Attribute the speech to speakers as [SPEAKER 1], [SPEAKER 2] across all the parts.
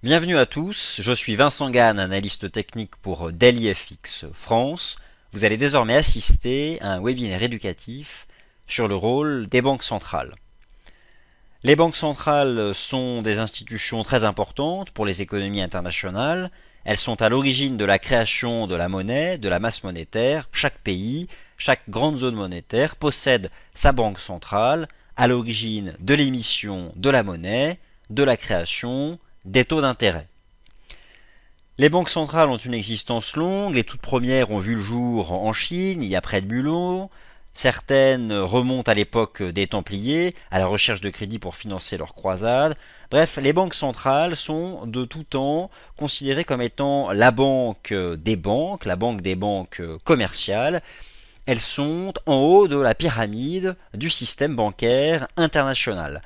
[SPEAKER 1] Bienvenue à tous, je suis Vincent Gane, analyste technique pour DailyFX France. Vous allez désormais assister à un webinaire éducatif sur le rôle des banques centrales. Les banques centrales sont des institutions très importantes pour les économies internationales. Elles sont à l'origine de la création de la monnaie, de la masse monétaire. Chaque pays, chaque grande zone monétaire possède sa banque centrale à l'origine de l'émission de la monnaie, de la création des taux d'intérêt. Les banques centrales ont une existence longue, les toutes premières ont vu le jour en Chine, il y a près de 1000 ans. Certaines remontent à l'époque des Templiers, à la recherche de crédit pour financer leurs croisades. Bref, les banques centrales sont de tout temps considérées comme étant la banque des banques commerciales. Elles sont en haut de la pyramide du système bancaire international.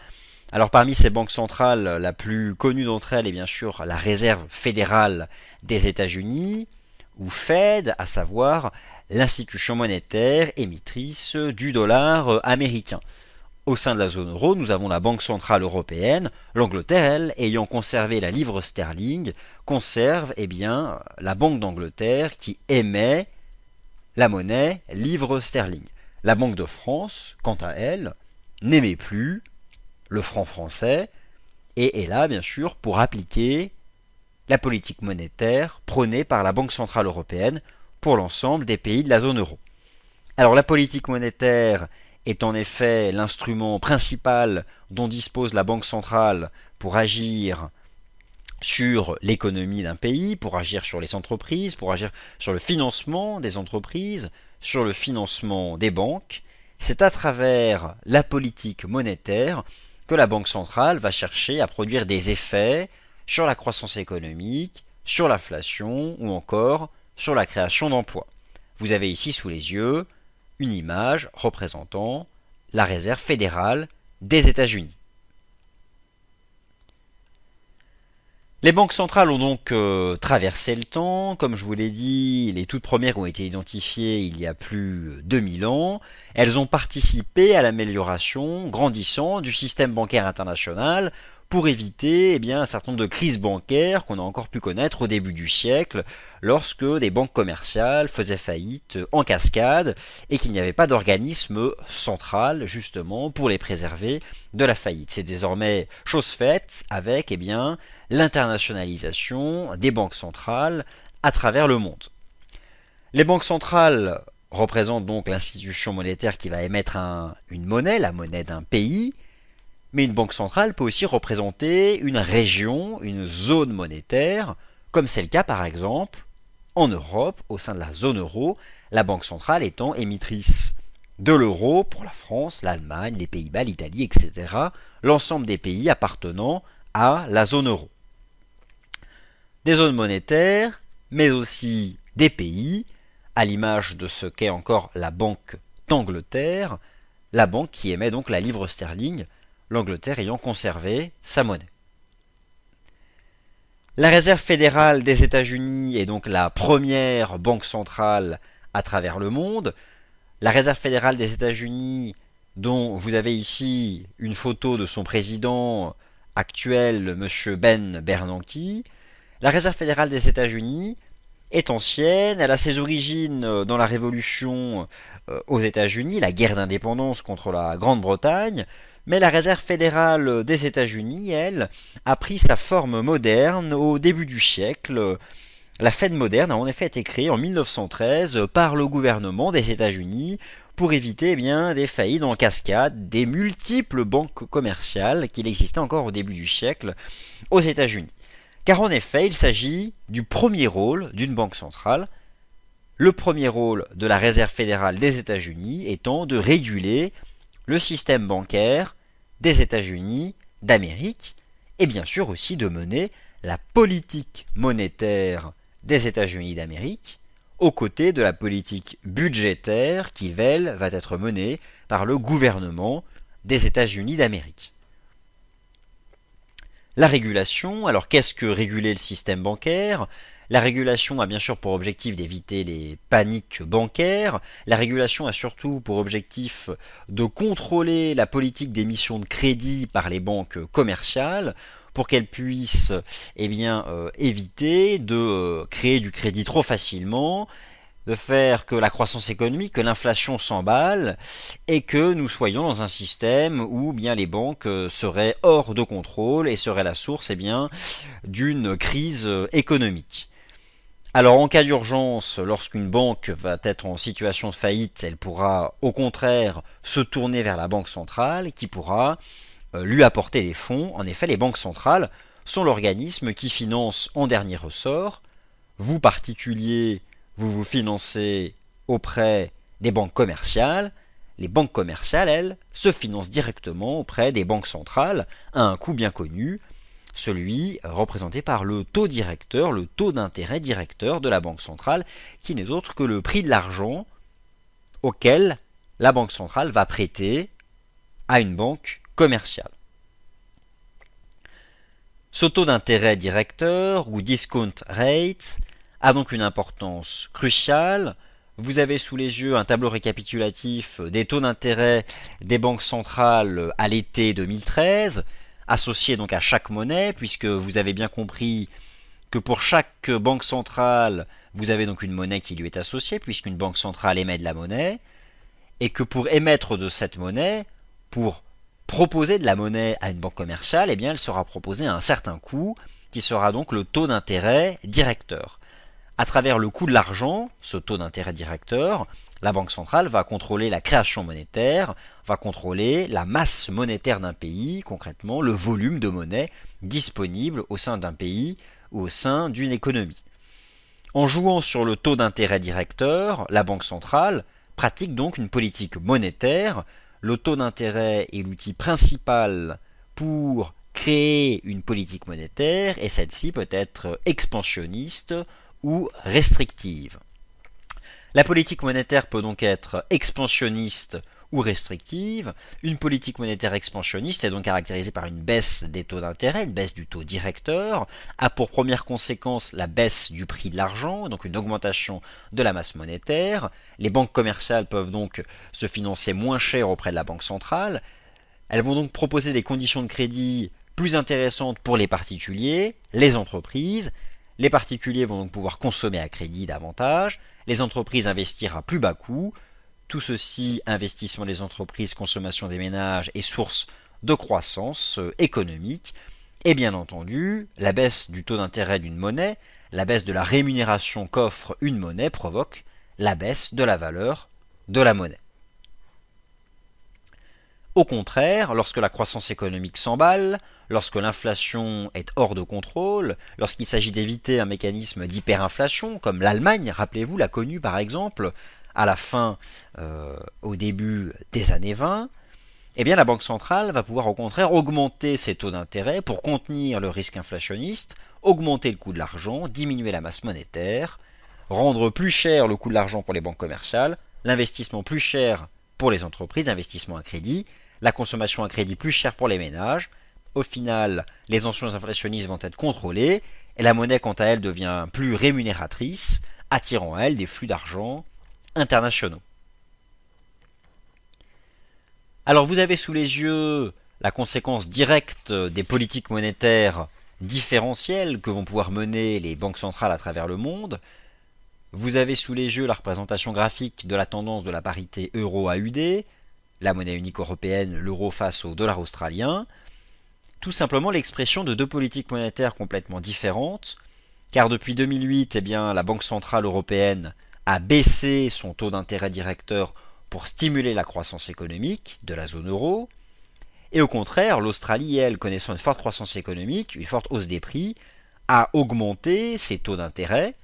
[SPEAKER 1] Alors parmi ces banques centrales, la plus connue d'entre elles est bien sûr la Réserve fédérale des États-Unis, ou Fed, à savoir l'institution monétaire émettrice du dollar américain. Au sein de la zone euro, nous avons la Banque centrale européenne. L'Angleterre, elle, ayant conservé la livre sterling, conserve la Banque d'Angleterre qui émet la monnaie livre sterling. La Banque de France, quant à elle, n'émet plus le franc français, et est là, bien sûr, pour appliquer la politique monétaire prônée par la Banque centrale européenne pour l'ensemble des pays de la zone euro. Alors la politique monétaire est en effet l'instrument principal dont dispose la Banque centrale pour agir sur l'économie d'un pays, pour agir sur les entreprises, pour agir sur le financement des entreprises, sur le financement des banques. C'est à travers la politique monétaire que la Banque centrale va chercher à produire des effets sur la croissance économique, sur l'inflation ou encore sur la création d'emplois. Vous avez ici sous les yeux une image représentant la Réserve fédérale des États-Unis. Les banques centrales ont donc traversé le temps. Comme je vous l'ai dit, les toutes premières ont été identifiées il y a plus de 2000 ans. Elles ont participé à l'amélioration grandissante du système bancaire international pour éviter un certain nombre de crises bancaires qu'on a encore pu connaître au début du siècle, lorsque des banques commerciales faisaient faillite en cascade et qu'il n'y avait pas d'organisme central justement pour les préserver de la faillite. C'est désormais chose faite avec l'internationalisation des banques centrales à travers le monde. Les banques centrales représentent donc l'institution monétaire qui va émettre une monnaie, la monnaie d'un pays, mais une banque centrale peut aussi représenter une région, une zone monétaire, comme c'est le cas par exemple en Europe, au sein de la zone euro, la banque centrale étant émettrice de l'euro pour la France, l'Allemagne, les Pays-Bas, l'Italie, etc., l'ensemble des pays appartenant à la zone euro. Des zones monétaires, mais aussi des pays, à l'image de ce qu'est encore la Banque d'Angleterre, la banque qui émet donc la livre sterling, l'Angleterre ayant conservé sa monnaie. La Réserve fédérale des États-Unis est donc la première banque centrale à travers le monde. La Réserve fédérale des États-Unis, dont vous avez ici une photo de son président actuel, M. Ben Bernanke. La Réserve fédérale des États-Unis est ancienne, elle a ses origines dans la Révolution aux États-Unis, la guerre d'indépendance contre la Grande-Bretagne, mais la Réserve fédérale des États-Unis, elle, a pris sa forme moderne au début du siècle. La Fed moderne a en effet été créée en 1913 par le gouvernement des États-Unis pour éviter des faillites en cascade des multiples banques commerciales qu'il existait encore au début du siècle aux États-Unis. Car en effet, il s'agit du premier rôle d'une banque centrale, le premier rôle de la Réserve fédérale des États-Unis étant de réguler le système bancaire des États-Unis d'Amérique et bien sûr aussi de mener la politique monétaire des États-Unis d'Amérique aux côtés de la politique budgétaire qui, elle, va être menée par le gouvernement des États-Unis d'Amérique. La régulation, alors qu'est-ce que réguler le système bancaire ? La régulation a bien sûr pour objectif d'éviter les paniques bancaires. La régulation a surtout pour objectif de contrôler la politique d'émission de crédit par les banques commerciales pour qu'elles puissent éviter de créer du crédit trop facilement, de faire que la croissance économique, que l'inflation s'emballe et que nous soyons dans un système où bien les banques seraient hors de contrôle et seraient la source d'une crise économique. Alors en cas d'urgence, lorsqu'une banque va être en situation de faillite, elle pourra au contraire se tourner vers la banque centrale qui pourra lui apporter des fonds. En effet, les banques centrales sont l'organisme qui finance en dernier ressort. Vous particuliers, vous vous financez auprès des banques commerciales. Les banques commerciales, elles, se financent directement auprès des banques centrales à un coût bien connu, celui représenté par le taux directeur, le taux d'intérêt directeur de la banque centrale, qui n'est autre que le prix de l'argent auquel la banque centrale va prêter à une banque commerciale. Ce taux d'intérêt directeur, ou discount rate, a donc une importance cruciale. Vous avez sous les yeux un tableau récapitulatif des taux d'intérêt des banques centrales à l'été 2013, associés donc à chaque monnaie, puisque vous avez bien compris que pour chaque banque centrale, vous avez donc une monnaie qui lui est associée, puisqu'une banque centrale émet de la monnaie, et que pour émettre de cette monnaie, pour proposer de la monnaie à une banque commerciale, eh bien elle sera proposée à un certain coût, qui sera donc le taux d'intérêt directeur. À travers le coût de l'argent, ce taux d'intérêt directeur, la Banque centrale va contrôler la création monétaire, va contrôler la masse monétaire d'un pays, concrètement le volume de monnaie disponible au sein d'un pays ou au sein d'une économie. En jouant sur le taux d'intérêt directeur, la Banque centrale pratique donc une politique monétaire. Le taux d'intérêt est l'outil principal pour créer une politique monétaire et celle-ci peut être expansionniste ou restrictive. La politique monétaire peut donc être expansionniste ou restrictive. Une politique monétaire expansionniste est donc caractérisée par une baisse des taux d'intérêt, une baisse du taux directeur, a pour première conséquence la baisse du prix de l'argent, donc une augmentation de la masse monétaire. Les banques commerciales peuvent donc se financer moins cher auprès de la Banque centrale. Elles vont donc proposer des conditions de crédit plus intéressantes pour les particuliers, les entreprises. Les particuliers vont donc pouvoir consommer à crédit davantage, les entreprises investir à plus bas coût. Tout ceci, investissement des entreprises, consommation des ménages, est source de croissance économique. Et bien entendu, la baisse du taux d'intérêt d'une monnaie, la baisse de la rémunération qu'offre une monnaie provoque la baisse de la valeur de la monnaie. Au contraire, lorsque la croissance économique s'emballe, lorsque l'inflation est hors de contrôle, lorsqu'il s'agit d'éviter un mécanisme d'hyperinflation, comme l'Allemagne, rappelez-vous, l'a connu par exemple à la fin, au début des années 20, eh bien la Banque centrale va pouvoir au contraire augmenter ses taux d'intérêt pour contenir le risque inflationniste, augmenter le coût de l'argent, diminuer la masse monétaire, rendre plus cher le coût de l'argent pour les banques commerciales, l'investissement plus cher pour les entreprises, l'investissement à crédit, la consommation à crédit plus chère pour les ménages. Au final, les tensions inflationnistes vont être contrôlées et la monnaie, quant à elle, devient plus rémunératrice, attirant à elle des flux d'argent internationaux. Alors vous avez sous les yeux la conséquence directe des politiques monétaires différentielles que vont pouvoir mener les banques centrales à travers le monde. Vous avez sous les yeux la représentation graphique de la tendance de la parité euro-AUD, la monnaie unique européenne, l'euro face au dollar australien. Tout simplement l'expression de deux politiques monétaires complètement différentes, car depuis 2008, la Banque centrale européenne a baissé son taux d'intérêt directeur pour stimuler la croissance économique de la zone euro, et au contraire, l'Australie, elle, connaissant une forte croissance économique, une forte hausse des prix, a augmenté ses taux d'intérêt.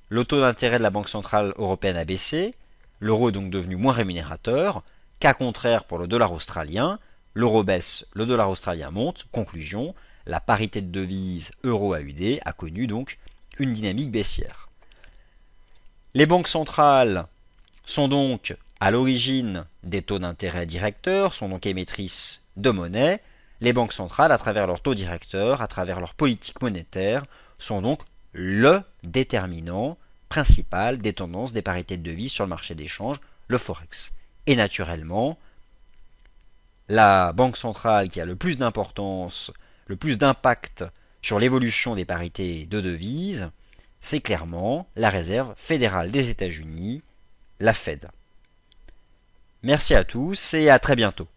[SPEAKER 1] Le taux d'intérêt de la Banque centrale européenne a baissé, l'euro est donc devenu moins rémunérateur, cas contraire pour le dollar australien, l'euro baisse, le dollar australien monte. Conclusion, la parité de devise euro-AUD a connu donc une dynamique baissière. Les banques centrales sont donc à l'origine des taux d'intérêt directeurs, sont donc émettrices de monnaie. Les banques centrales, à travers leurs taux directeurs, à travers leur politique monétaire, sont donc le déterminant principal des tendances des parités de devises sur le marché d'échange, le Forex. Et naturellement, la banque centrale qui a le plus d'importance, le plus d'impact sur l'évolution des parités de devises, c'est clairement la Réserve fédérale des États-Unis, la Fed. Merci à tous et à très bientôt.